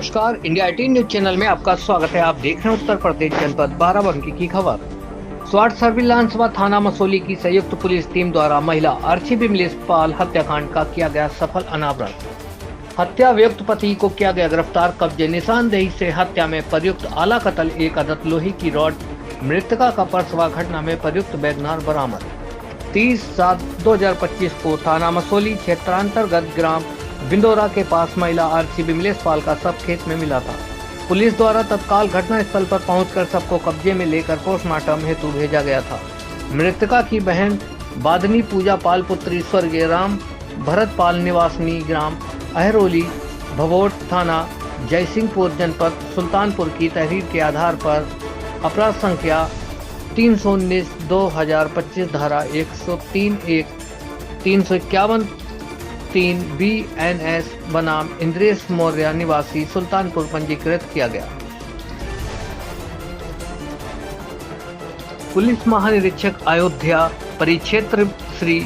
नमस्कार, India 18 news channel में आपका स्वागत है। आप देख रहे हैं उत्तर प्रदेश जनपद बाराबंकी की खबर। स्वाट सर्विलांस व थाना मसौली की संयुक्त पुलिस टीम द्वारा महिला अर्ची बिमलेश पाल हत्याकांड का किया गया सफल अनावरण। हत्या अभियुक्त पति को किया गया गिरफ्तार। कब्जे निशानदेही से हत्या में प्रयुक्त आला कतल, एक अदद लोहे की रॉड, मृतका का पर्स व घटना में प्रयुक्त वैगनार बरामद। 30/7/2025 को थाना मसौली क्षेत्रांतर्गत ग्राम बिंदोरा के पास महिला अर्ची बिमलेश पाल का शव खेत में मिला था। पुलिस द्वारा तत्काल घटना स्थल पर पहुंचकर शव को कब्जे में लेकर पोस्टमार्टम हेतु भेजा गया था। मृतका की बहन बादनी पूजा पाल पुत्री स्वर्गीय राम भरत पाल निवासनी ग्राम अहरोली भभोट थाना जयसिंहपुर जनपद सुल्तानपुर की तहरीर के आधार पर अपराध संख्या 319/2025 धारा 103(1) 351(3) BNS बनाम इंद्रेश मौर्य निवासी सुल्तानपुर पंजीकृत किया गया। पुलिस महानिरीक्षक अयोध्या परिक्षेत्र श्री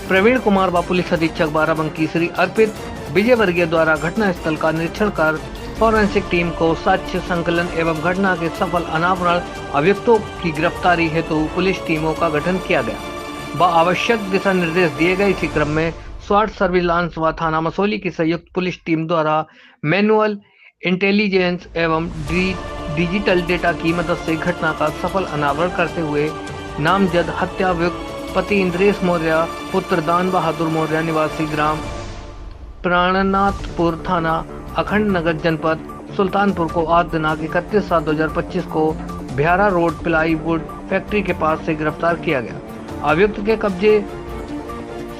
प्रवीण कुमार व पुलिस अधीक्षक बाराबंकी श्री अर्पित विजयवर्गीय द्वारा घटना स्थल का निरीक्षण कर फॉरेंसिक टीम को साक्ष्य संकलन एवं घटना के सफल अनावरण, अभियुक्तों की गिरफ्तारी हेतु पुलिस टीमों का गठन किया गया व आवश्यक दिशा निर्देश दिए गए। इसी क्रम में स्वाट सर्विलांस व थाना मसौली की संयुक्त पुलिस टीम द्वारा मैनुअल इंटेलिजेंस एवं डिजिटल डेटा की मदद से घटना का सफल अनावरण करते हुए नामजद हत्या अभियुक्त पति इंद्रेश मौर्य पुत्र दान बहादुर मौर्य निवासी ग्राम प्राणनाथपुर थाना अखंड नगर जनपद सुल्तानपुर को आज दिनांक 31/7/2025 को बिहारा रोड प्लाईवुड फैक्ट्री के पास से गिरफ्तार किया गया। अभियुक्त के कब्जे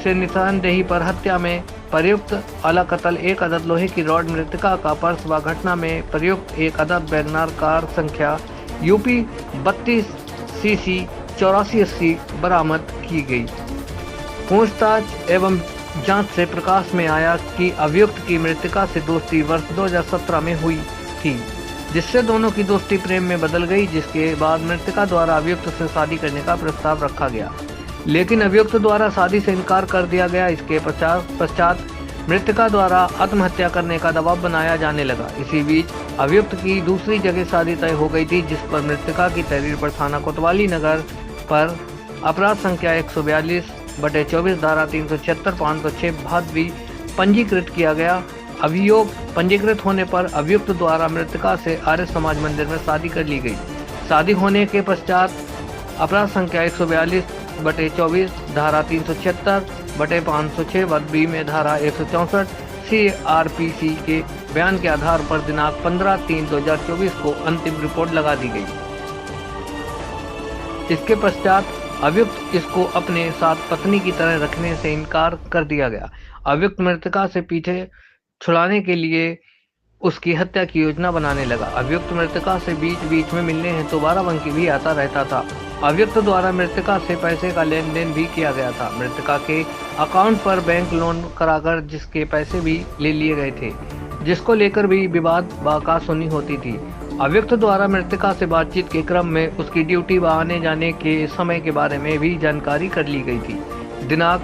से निशानदेही पर हत्या में प्रयुक्त आला कतल, एक अदद लोहे की रॉड, मृतका का पर्स व घटना में प्रयुक्त एक अदद वैगनार कार संख्या UP 32 CC 8480 बरामद की गई। पूछताछ एवं जांच से प्रकाश में आया कि अभियुक्त की मृतका से दोस्ती वर्ष 2017 में हुई थी, जिससे दोनों की दोस्ती प्रेम में बदल गई, जिसके बाद मृतका द्वारा अभियुक्त से शादी करने का प्रस्ताव रखा गया, लेकिन अभियुक्त द्वारा शादी से इनकार कर दिया गया। इसके पश्चात मृतका द्वारा आत्महत्या करने का दबाव बनाया जाने लगा। इसी बीच अभियुक्त की दूसरी जगह शादी तय हो गई थी, जिस पर मृतका की तहरीर पर थाना कोतवाली नगर पर अपराध संख्या 142/24 धारा 376-506 भादवी पंजीकृत किया गया। अभियोग पंजीकृत होने पर अभियुक्त द्वारा मृतका से आर्य समाज मंदिर में शादी कर ली गई। शादी होने के पश्चात अपराध संख्या 142/24 धारा 376/506 भादवी में धारा 164 CRPC के बयान के आधार पर दिनांक 15/3/2024 को अंतिम रिपोर्ट लगा दी गई। इसके पश्चात अभियुक्त इसको अपने साथ पत्नी की तरह रखने से इनकार कर दिया गया। अभियुक्त मृतका से पीछे छुड़ाने के लिए उसकी हत्या की योजना बनाने लगा। अभियुक्त मृतका से बीच बीच में मिलने हेतु बाराबंकी भी आता रहता था। अभियुक्त द्वारा मृतका से पैसे का लेन देन भी किया गया था। मृतका के अकाउंट पर बैंक लोन कराकर जिसके पैसे भी ले लिए गए थे, जिसको लेकर भी विवाद व सुनी होती थी। अभियुक्त द्वारा मृतका से बातचीत के क्रम में उसकी ड्यूटी व आने जाने के समय के बारे में भी जानकारी कर ली गई थी। दिनांक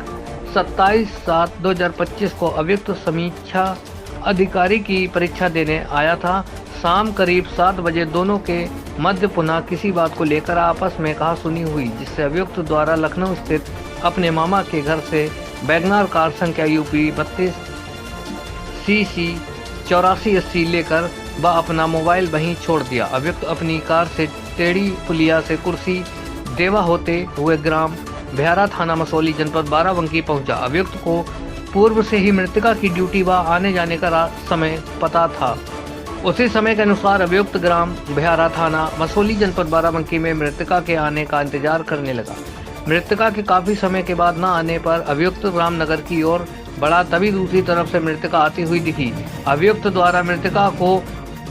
27/7/2025 को अभियुक्त समीक्षा अधिकारी की परीक्षा देने आया था। शाम करीब 7 बजे दोनों के मध्य पुनः किसी बात को लेकर आपस में कहासुनी हुई, जिससे अभियुक्त द्वारा लखनऊ स्थित अपने मामा के घर से वैगनार कार संख्या UP 32 CC 8480 लेकर वह अपना मोबाइल वहीं छोड़ दिया। अभियुक्त अपनी कार से टेढ़ी पुलिया से कुर्सी देवा होते हुए ग्राम बिहारा थाना मसौली जनपद बाराबंकी पहुंचा। अभियुक्त को पूर्व से ही मृतका की ड्यूटी व आने जाने का समय पता था। उसी समय के अनुसार अभियुक्त ग्राम बिहारा थाना मसौली जनपद बाराबंकी में मृतका के आने का इंतजार करने लगा। मृतका के काफी समय के बाद न आने पर अभियुक्त रामनगर की ओर बढ़ा, तभी दूसरी तरफ से मृतका आती हुई दिखी। अभियुक्त द्वारा मृतका को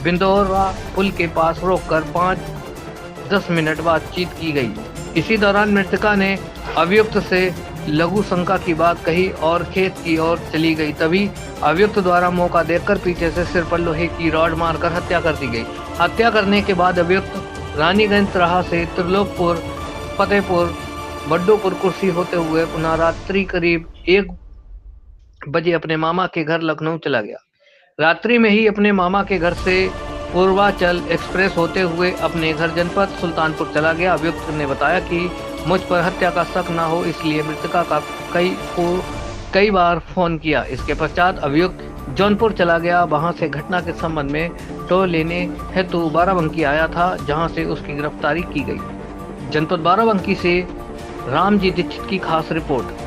बिंदोरा पुल के पास रोककर 5-10 मिनट बातचीत की गई। इसी दौरान मृतका ने अभियुक्त से लघु शंका की बात कही और खेत की ओर चली गई। तभी अभियुक्त द्वारा मौका देखकर पीछे से सिर पर लोहे की रॉड मारकर हत्या कर दी गई। हत्या करने के बाद अभियुक्त रानीगंज तरह से त्रिलोकपुर, फतेहपुर, बड्डोपुर कुर्सी होते हुए पुनः रात्रि करीब 1 बजे अपने मामा के घर लखनऊ चला गया। रात्रि में ही अपने मामा के घर से पूर्वांचल एक्सप्रेस होते हुए अपने घर जनपद सुल्तानपुर चला गया। अभियुक्त ने बताया कि मुझ पर हत्या का शक न हो इसलिए मृतका का कई बार फोन किया। इसके पश्चात अभियुक्त जौनपुर चला गया। वहां से घटना के संबंध में टो लेने हेतु बाराबंकी आया था, जहां से उसकी गिरफ्तारी की गई। जनपद बाराबंकी से रामजी दीक्षित की खास रिपोर्ट।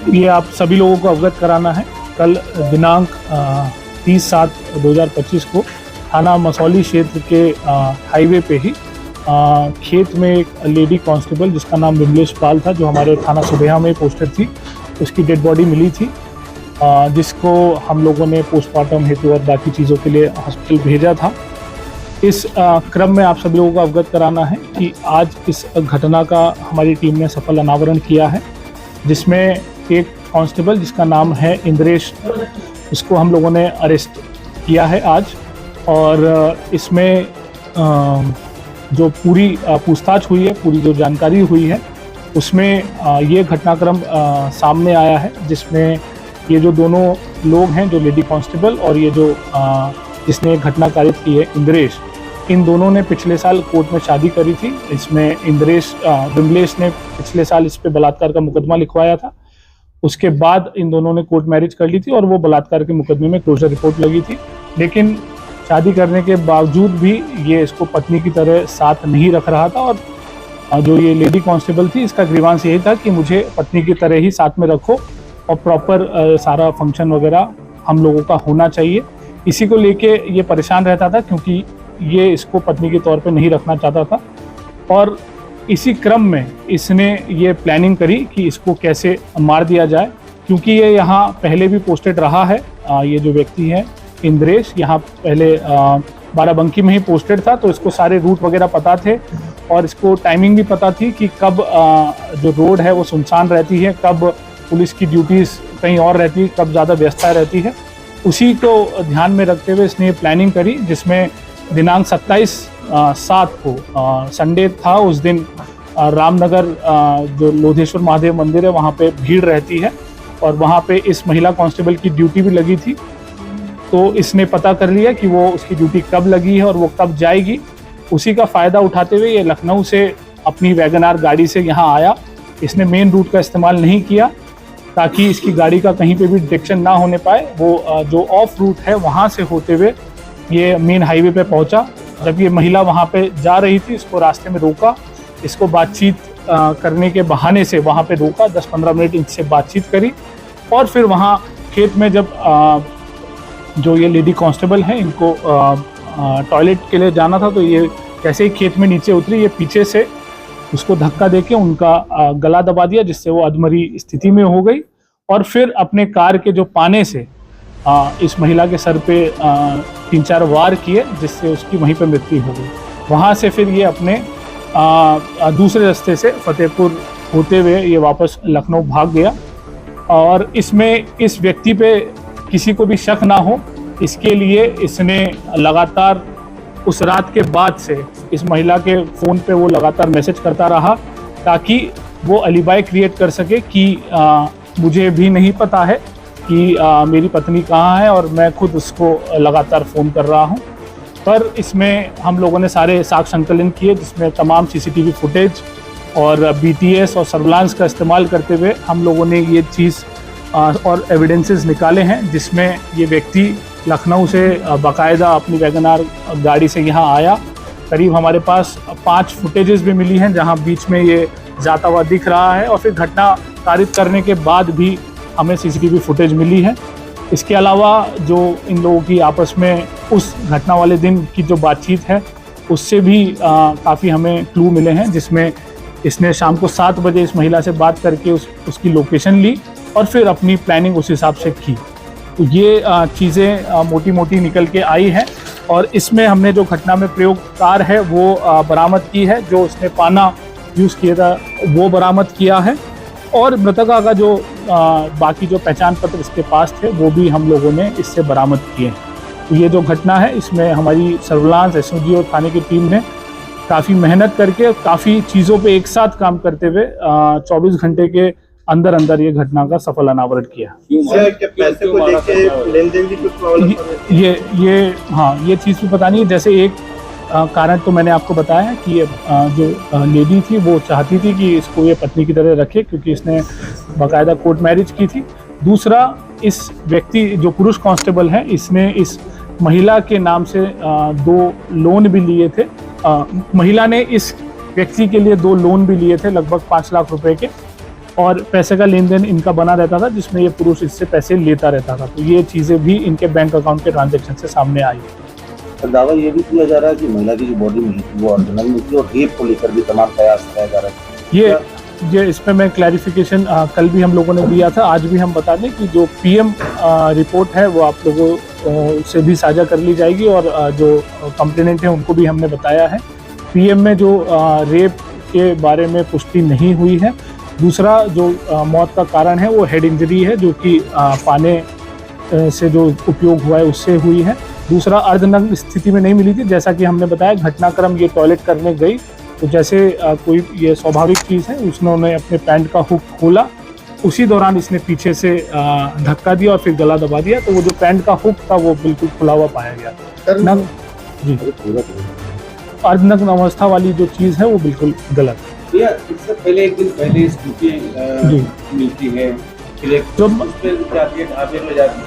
ये आप सभी लोगों को अवगत कराना है। कल दिनांक 30/7/2025 को थाना मसौली क्षेत्र के हाईवे पे ही खेत में एक लेडी कांस्टेबल जिसका नाम विमलेश पाल था, जो हमारे थाना सुबेहा में पोस्टेड थी, उसकी डेड बॉडी मिली थी, जिसको हम लोगों ने पोस्टमार्टम हेतु और बाकी चीज़ों के लिए हॉस्पिटल भेजा था। इस क्रम में आप सभी लोगों को अवगत कराना है कि आज इस घटना का हमारी टीम ने सफल अनावरण किया है, जिसमें एक कांस्टेबल जिसका नाम है इंद्रेश, उसको हम लोगों ने अरेस्ट किया है आज। और इसमें जो पूरी पूछताछ हुई है, पूरी जो जानकारी हुई है, उसमें ये घटनाक्रम सामने आया है, जिसमें ये जो दोनों लोग हैं, जो लेडी कांस्टेबल और ये जो जिसने घटना कारित की है इंद्रेश, इन दोनों ने पिछले साल कोर्ट में शादी करी थी। इसमें विमलेश ने पिछले साल इस पे बलात्कार का मुकदमा लिखवाया था। उसके बाद इन दोनों ने कोर्ट मैरिज कर ली थी और वो बलात्कार के मुकदमे में क्लोजर रिपोर्ट लगी थी। लेकिन शादी करने के बावजूद भी ये इसको पत्नी की तरह साथ नहीं रख रहा था, और जो ये लेडी कांस्टेबल थी, इसका ग्रीवांस यही था कि मुझे पत्नी की तरह ही साथ में रखो और प्रॉपर सारा फंक्शन वगैरह हम लोगों का होना चाहिए। इसी को लेके ये परेशान रहता था, क्योंकि ये इसको पत्नी के तौर पे नहीं रखना चाहता था। और इसी क्रम में इसने ये प्लानिंग करी कि इसको कैसे मार दिया जाए, क्योंकि ये यहाँ पहले भी पोस्टेड रहा है। ये जो व्यक्ति है इंद्रेश, यहाँ पहले बाराबंकी में ही पोस्टेड था, तो इसको सारे रूट वगैरह पता थे और इसको टाइमिंग भी पता थी कि कब जो रोड है वो सुनसान रहती है, कब पुलिस की ड्यूटीज़ कहीं और रहती है, कब ज़्यादा व्यस्तता रहती है। उसी को ध्यान में रखते हुए इसने प्लानिंग करी, जिसमें दिनांक 27/7 को संडे था। उस दिन रामनगर जो लोधेश्वर महादेव मंदिर है, वहाँ पे भीड़ रहती है और वहाँ पे इस महिला कांस्टेबल की ड्यूटी भी लगी थी। तो इसने पता कर लिया कि वो उसकी ड्यूटी कब लगी है और वो कब जाएगी। उसी का फ़ायदा उठाते हुए ये लखनऊ से अपनी वैगन-आर गाड़ी से यहाँ आया। इसने मेन रूट का इस्तेमाल नहीं किया, ताकि इसकी गाड़ी का कहीं पे भी डिटेक्शन ना होने पाए। वो जो ऑफ रूट है वहाँ से होते हुए ये मेन हाईवे पे पहुँचा। जब ये महिला वहाँ पे जा रही थी, इसको रास्ते में रोका, इसको बातचीत करने के बहाने से वहाँ पे रोका, 10-15 मिनट इनसे बातचीत करी। और फिर वहाँ खेत में जब जो ये लेडी कांस्टेबल हैं, इनको टॉयलेट के लिए जाना था, तो ये कैसे ही खेत में नीचे उतरी, ये पीछे से उसको धक्का देके उनका गला दबा दिया, जिससे वो अधमरी स्थिति में हो गई। और फिर अपने कार के जो पाने से इस महिला के सर पे 3-4 वार किए, जिससे उसकी वहीं पे मृत्यु हो गई। वहाँ से फिर ये अपने दूसरे रास्ते से फतेहपुर होते हुए ये वापस लखनऊ भाग गया। और इसमें इस व्यक्ति पे किसी को भी शक ना हो, इसके लिए इसने लगातार उस रात के बाद से इस महिला के फ़ोन पे वो लगातार मैसेज करता रहा, ताकि वो अलीबाई क्रिएट कर सके कि मुझे भी नहीं पता है कि मेरी पत्नी कहाँ है और मैं खुद उसको लगातार फ़ोन कर रहा हूँ। पर इसमें हम लोगों ने सारे साक्ष्य संकलन किए, जिसमें तमाम CCTV फुटेज और BTS और सर्विलांस का इस्तेमाल करते हुए हम लोगों ने ये चीज़ और एविडेंसेस निकाले हैं, जिसमें ये व्यक्ति लखनऊ से बाकायदा अपनी वैगन-आर गाड़ी से यहाँ आया। करीब हमारे पास 5 फुटेजेस भी मिली हैं, जहाँ बीच में ये जाता हुआ दिख रहा है, और फिर घटना कारित करने के बाद भी हमें CCTV फुटेज मिली है। इसके अलावा जो इन लोगों की आपस में उस घटना वाले दिन की जो बातचीत है, उससे भी काफ़ी हमें क्लू मिले हैं, जिसमें इसने शाम को 7 बजे इस महिला से बात करके उसकी लोकेशन ली और फिर अपनी प्लानिंग उस हिसाब से की। तो ये चीज़ें मोटी मोटी निकल के आई हैं, और इसमें हमने जो घटना में प्रयोग कार है वो बरामद की है। जो उसने पाना यूज़ किया था वो बरामद किया है, और मृतका का जो बाकी जो पहचान पत्र इसके पास थे वो भी हम लोगों ने इससे बरामद किए हैं। तो ये जो घटना है इसमें हमारी सर्विलांस एसओजी और थाने की टीम ने काफ़ी मेहनत करके काफ़ी चीज़ों पे एक साथ काम करते हुए 24 घंटे के अंदर अंदर ये घटना का सफल अनावरण किया। पैसे को लेके लेन-देन भी कुछ प्रॉब्लम ये चीज़ भी पता नहीं है। जैसे एक कारण तो मैंने आपको बताया है कि ये जो लेडी थी वो चाहती थी कि इसको ये पत्नी की तरह रखे, क्योंकि इसने बाकायदा कोर्ट मैरिज की थी। दूसरा, इस व्यक्ति जो पुरुष कांस्टेबल है इसने इस महिला के नाम से 2 लोन भी लिए थे। महिला ने इस व्यक्ति के लिए 2 लोन भी लिए थे लगभग 5 लाख रुपए के, और पैसे का लेन देन इनका बना रहता था जिसमें ये पुरुष इससे पैसे लेता रहता था। तो ये चीज़ें भी इनके बैंक अकाउंट के ट्रांजैक्शन से सामने आई। दावा ये भी किया जा रहा है कि महिला की जो बॉडी मिली थी वो ओरिजिनल में थी और रेप को लेकर भी तमाम प्रयास किया जा रहा है। ये इसमें मैं क्लैरिफिकेशन कल भी हम लोगों ने दिया था, आज भी हम बता दें कि जो पीएम रिपोर्ट है वो आप लोगों से भी साझा कर ली जाएगी, और जो कंप्लेनेंट हैं उनको भी हमने बताया है। पीएम में जो रेप के बारे में पुष्टि नहीं हुई है। दूसरा, जो मौत का कारण है वो हेड इंजरी है, जो कि पाने से जो उपयोग हुआ है उससे हुई है। दूसरा, अर्धनग्न स्थिति में नहीं मिली थी, जैसा कि हमने बताया। घटनाक्रम ये टॉयलेट करने गई तो जैसे कोई ये स्वाभाविक चीज़ है, उसने अपने पैंट का हुक खोला, उसी दौरान इसने पीछे से धक्का दिया और फिर गला दबा दिया, तो वो जो पैंट का हुक था वो बिल्कुल खुला हुआ पाया गया। जी, अर्धनग्न अवस्था वाली जो चीज़ है वो बिल्कुल गलत है। भैया, इससे पहले एक दिन पहले स्कूटी मिलती है, जब जाती है ढाबे में जाती है,